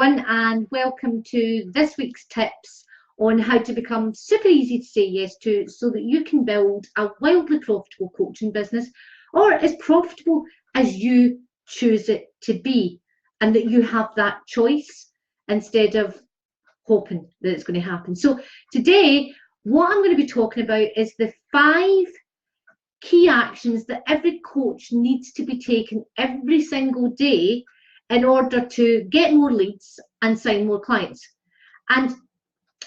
And welcome to this week's tips on how to become super easy to say yes to so that you can build a wildly profitable coaching business, or as profitable as you choose it to be, and that you have that choice instead of hoping that it's going to happen. So today, what I'm going to be talking about is the 5 key actions that every coach needs to be taking every single day in order to get more leads and sign more clients. And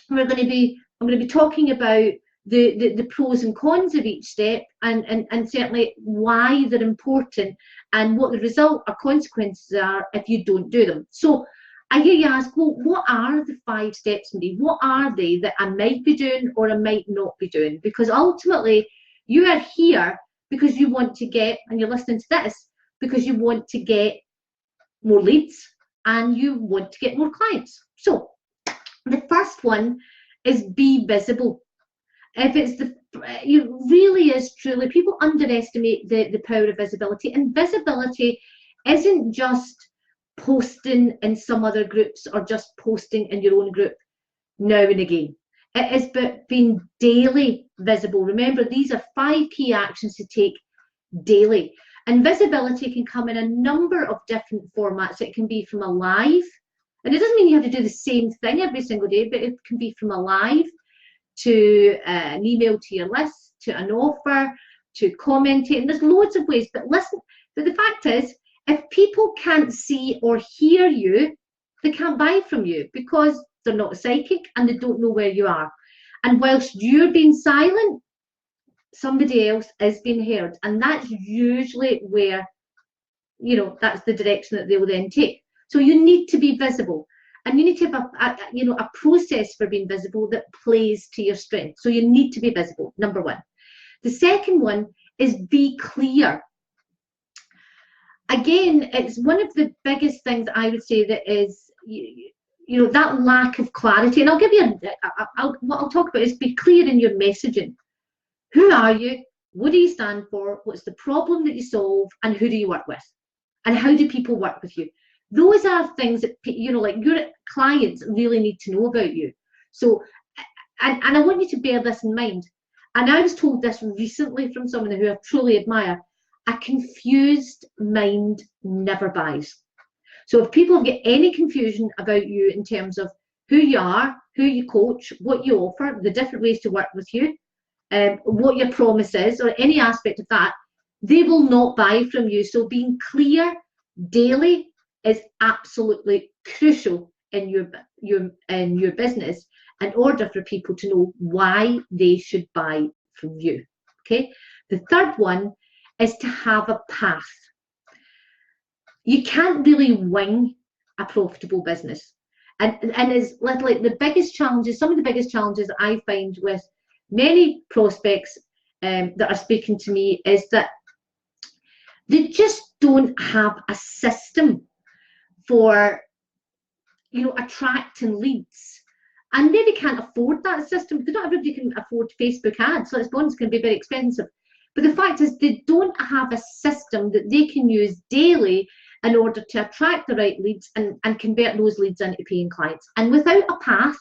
I'm going to be talking about the pros and cons of each step, and certainly why they're important and what the result or consequences are if you don't do them. So I hear you ask, well, what are the 5 steps, Marie? What are they that I might be doing or I might not be doing? Because ultimately, you are here because you want to get, and you're listening to this, because you want to get more leads and you want to get more clients. So the first one is be visible. If it's it really is truly, people underestimate the power of visibility, and visibility isn't just posting in some other groups or just posting in your own group now and again. It is about being daily visible. Remember, these are 5 key actions to take daily. And visibility can come in a number of different formats. It can be from a live, and it doesn't mean you have to do the same thing every single day, but it can be from a live to an email to your list, to an offer, to commenting. There's loads of ways, but listen, but the fact is, if people can't see or hear you, they can't buy from you because they're not psychic and they don't know where you are. And whilst you're being silent, somebody else is being heard, and that's usually where, that's the direction that they will then take. So you need to be visible, and you need to have a process for being visible that plays to your strength. So you need to be visible, number 1. The second one is be clear. Again, it's one of the biggest things I would say that is, that lack of clarity. And I'll give you what I'll talk about is be clear in your messaging. Who are you? What do you stand for? What's the problem that you solve? And who do you work with? And how do people work with you? Those are things that, like your clients really need to know about you. So, and I want you to bear this in mind. And I was told this recently from someone who I truly admire. A confused mind never buys. So if people have got any confusion about you in terms of who you are, who you coach, what you offer, the different ways to work with you, what your promise is, or any aspect of that, they will not buy from you. So being clear daily is absolutely crucial in your business in order for people to know why they should buy from you. Okay. The third one is to have a path. You can't really wing a profitable business. And it's literally the biggest challenges, some of the biggest challenges I find with many prospects that are speaking to me is that they just don't have a system for, attracting leads. And maybe can't afford that system, because not everybody can afford Facebook ads. So it's going to be very expensive. But the fact is, they don't have a system that they can use daily in order to attract the right leads and convert those leads into paying clients. And without a path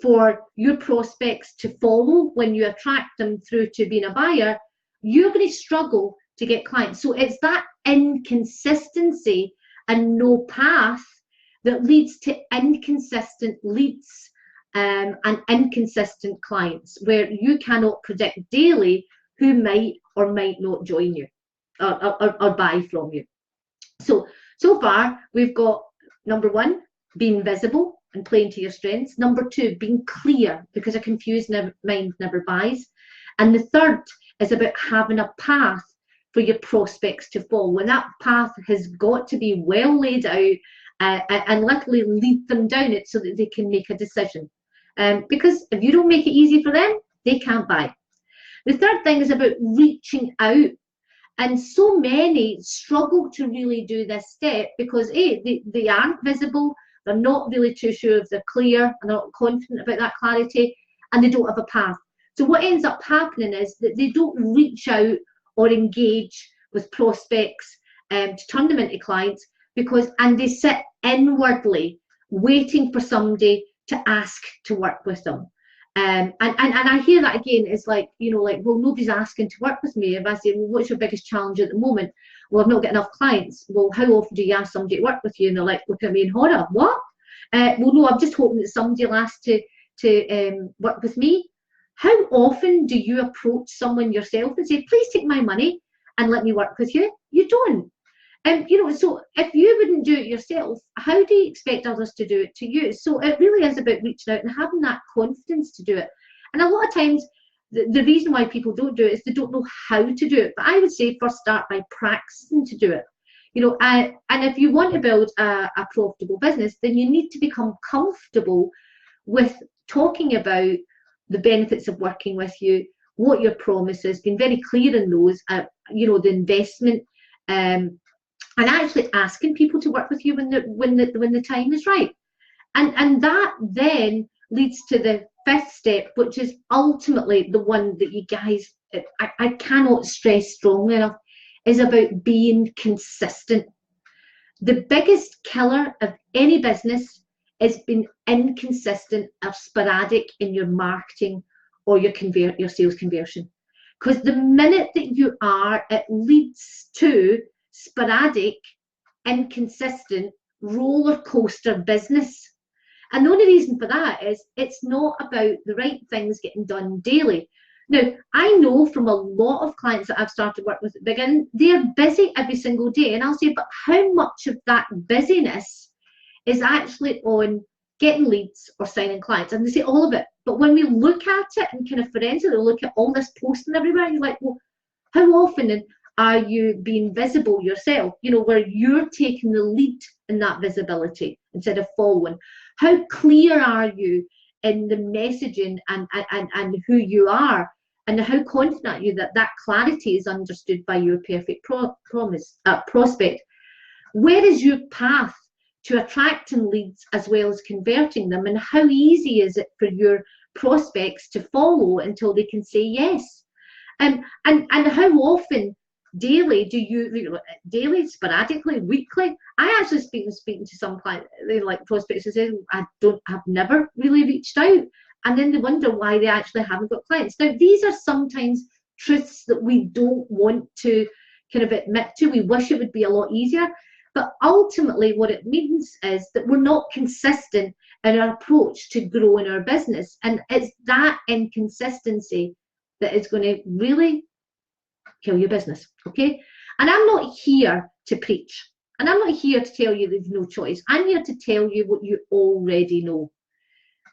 for your prospects to follow when you attract them through to being a buyer, you're going to struggle to get clients. So it's that inconsistency and no path that leads to inconsistent leads and inconsistent clients, where you cannot predict daily who might or might not join you or buy from you. So far, we've got number 1, being visible and playing to your strengths. Number 2, being clear, because a confused mind never buys. And the third is about having a path for your prospects to follow. And that path has got to be well laid out and literally lead them down it so that they can make a decision. Because if you don't make it easy for them, they can't buy. The third thing is about reaching out. And so many struggle to really do this step because they aren't visible, they're not really too sure if they're clear, and they're not confident about that clarity, and they don't have a path. So what ends up happening is that they don't reach out or engage with prospects to turn them into clients, and they sit inwardly waiting for somebody to ask to work with them. And I hear that again, it's like, like, well, nobody's asking to work with me. If I say, well, what's your biggest challenge at the moment? Well, I've not got enough clients. Well, how often do you ask somebody to work with you? And they're like, look at me in horror. What? Well, no, I'm just hoping that somebody will ask to work with me. How often do you approach someone yourself and say, please take my money and let me work with you? You don't. So if you wouldn't do it yourself, how do you expect others to do it to you? So it really is about reaching out and having that confidence to do it. And a lot of times, the reason why people don't do it is they don't know how to do it. But I would say first start by practicing to do it. And if you want to build a profitable business, then you need to become comfortable with talking about the benefits of working with you, what your promise is, being very clear in those, the investment, and actually asking people to work with you when the time is right. And that then leads to the fifth step, which is ultimately the one that you guys, I cannot stress strongly enough, is about being consistent. The biggest killer of any business is being inconsistent or sporadic in your marketing or your sales conversion. Because the minute that you are, it leads to sporadic, inconsistent, roller coaster business. And the only reason for that is it's not about the right things getting done daily. Now, I know from a lot of clients that I've started work with at the beginning, they're busy every single day. And I'll say, but how much of that busyness is actually on getting leads or signing clients? And they say all of it. But when we look at it and kind of forensically look at all this posting everywhere, you're like, well, how often are you being visible yourself, where you're taking the lead in that visibility instead of following? How clear are you in the messaging and who you are, and how confident are you that clarity is understood by your perfect prospect? Where is your path to attracting leads as well as converting them, and how easy is it for your prospects to follow until they can say yes? And how often daily do you, daily, sporadically, weekly? I actually speaking to some clients, they like prospects who say, I've never really reached out, and then they wonder why they actually haven't got clients. Now, these are sometimes truths that we don't want to kind of admit to. We wish it would be a lot easier, but ultimately what it means is that we're not consistent in our approach to growing our business, and it's that inconsistency that is going to really kill your business. Okay? And I'm not here to preach, and I'm not here to tell you there's no choice. I'm here to tell you what you already know.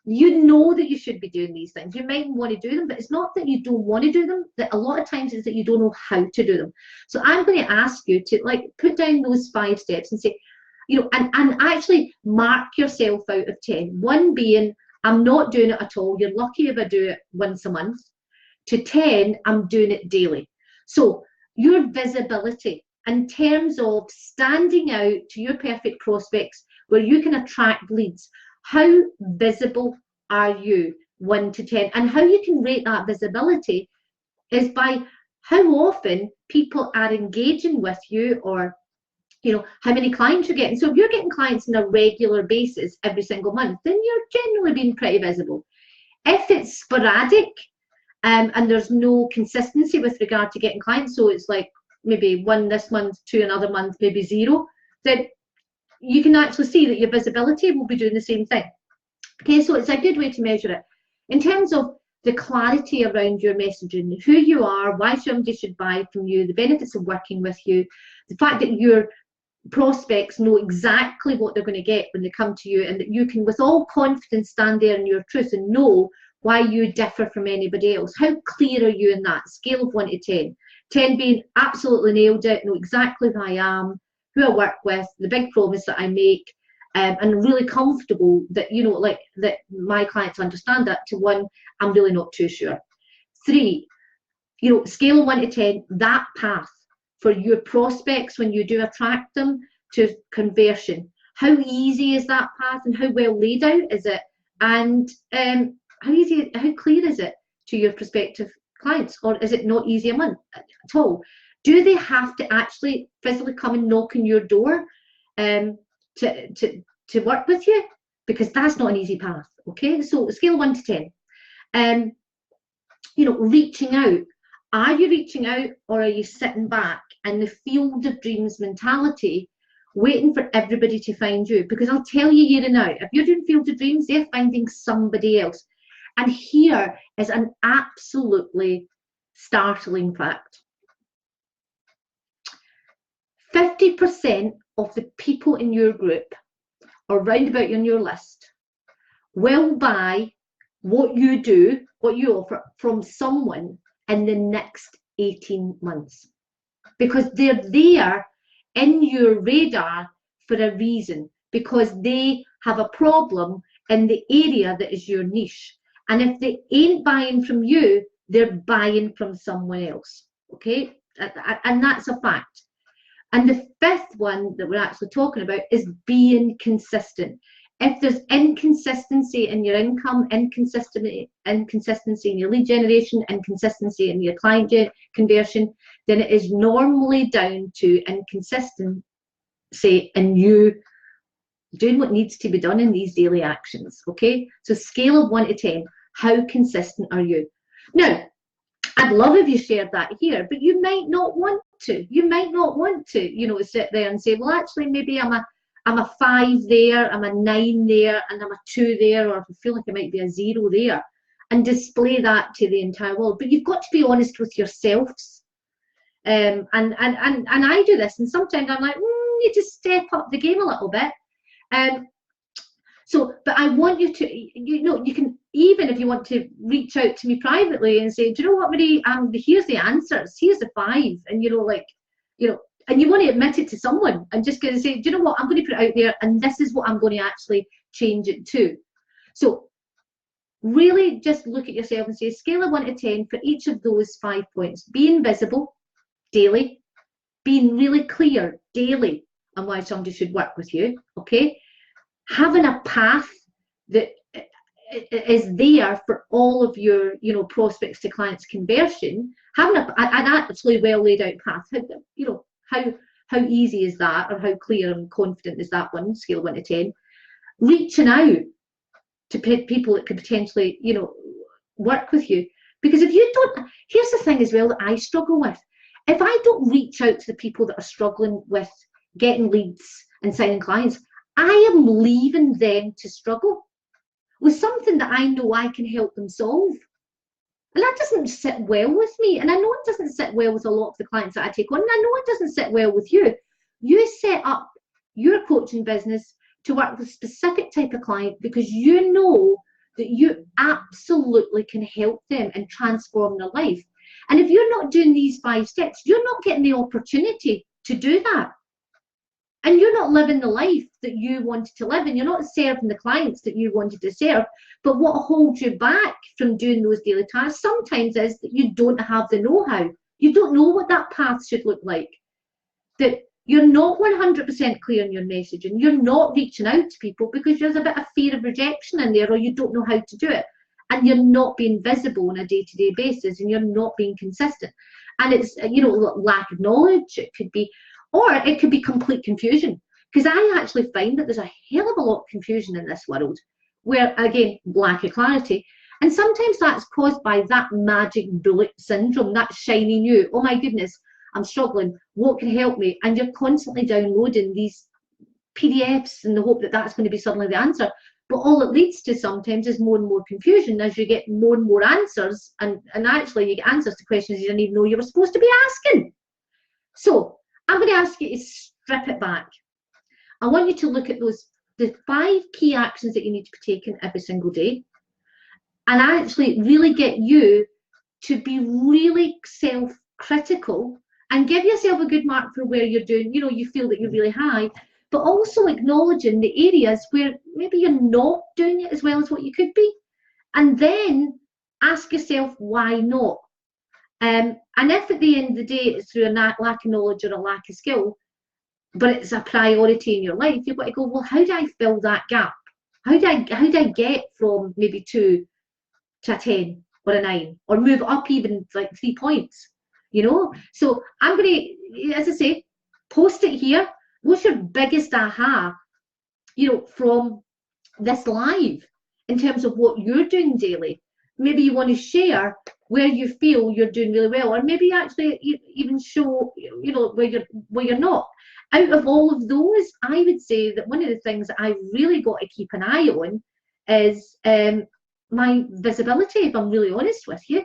You know that you should be doing these things. You might want to do them, but it's not that you don't want to do them. That a lot of times is that you don't know how to do them. So I'm going to ask you to put down those 5 steps and say, and actually mark yourself out of 10. 1 being, I'm not doing it at all. You're lucky if I do it once a month. To 10, I'm doing it daily. So your visibility in terms of standing out to your perfect prospects where you can attract leads, how visible are you 1 to 10? And how you can rate that visibility is by how often people are engaging with you, or how many clients you're getting. So if you're getting clients on a regular basis every single month, then you're generally being pretty visible. If it's sporadic, and there's no consistency with regard to getting clients, so it's like maybe 1 this month, 2 another month, maybe 0, then you can actually see that your visibility will be doing the same thing. Okay, so it's a good way to measure it. In terms of the clarity around your messaging, who you are, why somebody should buy from you, the benefits of working with you, the fact that your prospects know exactly what they're going to get when they come to you, and that you can with all confidence stand there in your truth and know why you differ from anybody else. How clear are you in that? Scale of 1 to 10. 10 being absolutely nailed it, know exactly who I am, who I work with, the big promise that I make, and really comfortable that, that my clients understand that. To 1, I'm really not too sure. 3, scale of 1 to 10, that path for your prospects when you do attract them to conversion. How easy is that path, and how well laid out is it? And how clear is it to your prospective clients, or is it not easy at all? Do they have to actually physically come and knock on your door to work with you? because that's not an easy path. Okay, so scale of 1 to 10. You know, reaching out. Are you reaching out, or are you sitting back in the field of dreams mentality, waiting for everybody to find you? Because I'll tell you here and now, if you're doing field of dreams, they're finding somebody else. And here is an absolutely startling fact. 50% of the people in your group, or round about on your list, will buy what you do, what you offer, from someone in the next 18 months. Because they're there in your radar for a reason, because they have a problem in the area that is your niche. And if they ain't buying from you, they're buying from someone else. Okay, and that's a fact. And the fifth one that we're actually talking about is being consistent. If there's inconsistency in your income, inconsistency in your lead generation, inconsistency in your client conversion, then it is normally down to inconsistency in you doing what needs to be done in these daily actions. Okay, so scale of 1 to 10, how consistent are you? Now, I'd love if you shared that here, but you might not want to. You might not want to, you know, sit there and say, well, actually, maybe I'm a 5 there, I'm a 9 there, and I'm a 2 there, or I feel like I might be a 0 there, and display that to the entire world. But you've got to be honest with yourselves. And I do this, and sometimes I'm like, need to step up the game a little bit. So, but I want you to, you know, you can, even if you want to reach out to me privately and say, do you know what, Marie, here's the answers, here's the 5, and you know, like, you know, and you want to admit it to someone and just going to say, do you know what, I'm going to put it out there, and this is what I'm going to actually change it to. So really just look at yourself and say, scale of 1 to 10 for each of those 5 points. Being visible daily, being really clear daily on why somebody should work with you. Okay, having a path that is there for all of your, you know, prospects to clients conversion, having an actually well laid out path. You know, how easy is that, or how clear and confident is that one, scale of 1 to 10? Reaching out to people that could potentially, you know, work with you. Because if you don't, here's the thing as well that I struggle with. If I don't reach out to the people that are struggling with getting leads and signing clients, I am leaving them to struggle with something that I know I can help them solve. And that doesn't sit well with me. And I know it doesn't sit well with a lot of the clients that I take on. And I know it doesn't sit well with you. You set up your coaching business to work with a specific type of client because you know that you absolutely can help them and transform their life. And if you're not doing these 5 steps, you're not getting the opportunity to do that. And you're not living the life that you wanted to live, and you're not serving the clients that you wanted to serve. But what holds you back from doing those daily tasks sometimes is that you don't have the know-how. You don't know what that path should look like. That you're not 100% clear in your message, and you're not reaching out to people because there's a bit of fear of rejection in there, or you don't know how to do it. And you're not being visible on a day-to-day basis, and you're not being consistent. And it's, you know, lack of knowledge. It could be, or it could be complete confusion. Because I actually find that there's a hell of a lot of confusion in this world, where, again, lack of clarity. And sometimes that's caused by that magic bullet syndrome, that shiny new, oh my goodness, I'm struggling, what can help me? And you're constantly downloading these PDFs in the hope that that's going to be suddenly the answer. But all it leads to sometimes is more and more confusion as you get more and more answers. And actually you get answers to questions you didn't even know you were supposed to be asking. So I'm going to ask you to strip it back. I want you to look at the 5 key actions that you need to be taking every single day, and actually really get you to be really self-critical and give yourself a good mark for where you're doing, you know, you feel that you're really high, but also acknowledging the areas where maybe you're not doing it as well as what you could be. And then ask yourself, why not? And if at the end of the day it's through a lack of knowledge or a lack of skill, but it's a priority in your life, you've got to go, well, how do I fill that gap? How do I get from maybe 2 to a 10 or a 9, or move up even like 3 points, you know? So I'm going to, as I say, post it here. What's your biggest aha, you know, from this live in terms of what you're doing daily. Maybe you want to share where you feel you're doing really well, or maybe actually even show, you know, where you're not. Out of all of those, I would say that one of the things that I've really got to keep an eye on is my visibility, if I'm really honest with you.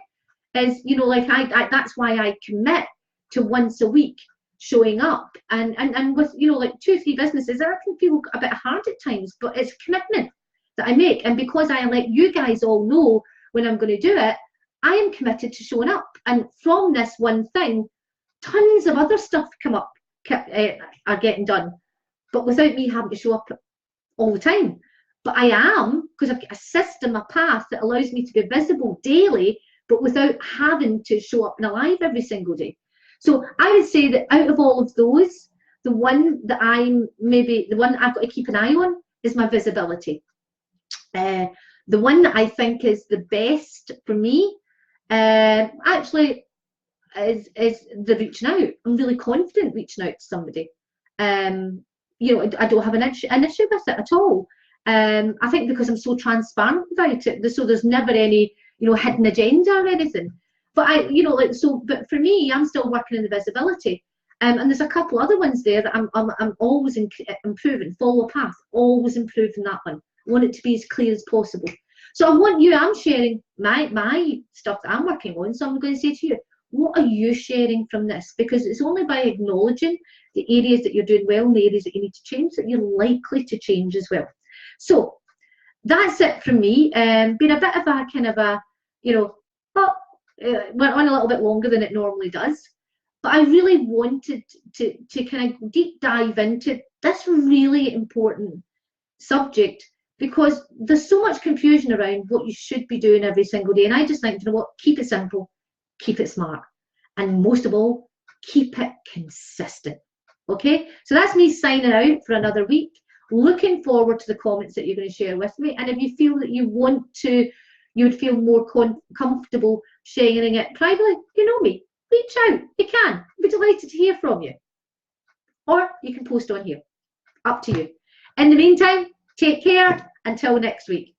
Is, you know, like I that's why I commit to once a week showing up, and with, you know, like 2 or 3 businesses, that can feel a bit hard at times, but it's commitment that I make. And because I let you guys all know when I'm going to do it, I am committed to showing up. And from this one thing, tons of other stuff are getting done, but without me having to show up all the time. But I am, because I've got a system, a path that allows me to be visible daily, but without having to show up in a live every single day. So I would say that out of all of those, the one that the one I've got to keep an eye on is my visibility. The one that I think is the best for me, actually, is the reaching out. I'm really confident reaching out to somebody. You know, I don't have an issue with it at all. I think because I'm so transparent about it, so there's never any, you know, hidden agenda or anything. But you know, like, so, but for me, I'm still working in the visibility. And there's a couple other ones there that I'm always improving. Follow a path, always improving that one. I want it to be as clear as possible. So I'm sharing my stuff that I'm working on. So I'm going to say to you, what are you sharing from this? Because it's only by acknowledging the areas that you're doing well and the areas that you need to change that you're likely to change as well. So that's it from me. Been a bit of a kind of a, you know, went on a little bit longer than it normally does. But I really wanted to kind of deep dive into this really important subject, because there's so much confusion around what you should be doing every single day. And I just think, you know what, keep it simple, keep it smart, and most of all, keep it consistent. Okay, so that's me signing out for another week. Looking forward to the comments that you're going to share with me. And if you feel that you would feel more comfortable sharing it privately, you know me, reach out. You can. I'd be delighted to hear from you. Or you can post on here. Up to you. In the meantime, take care until next week.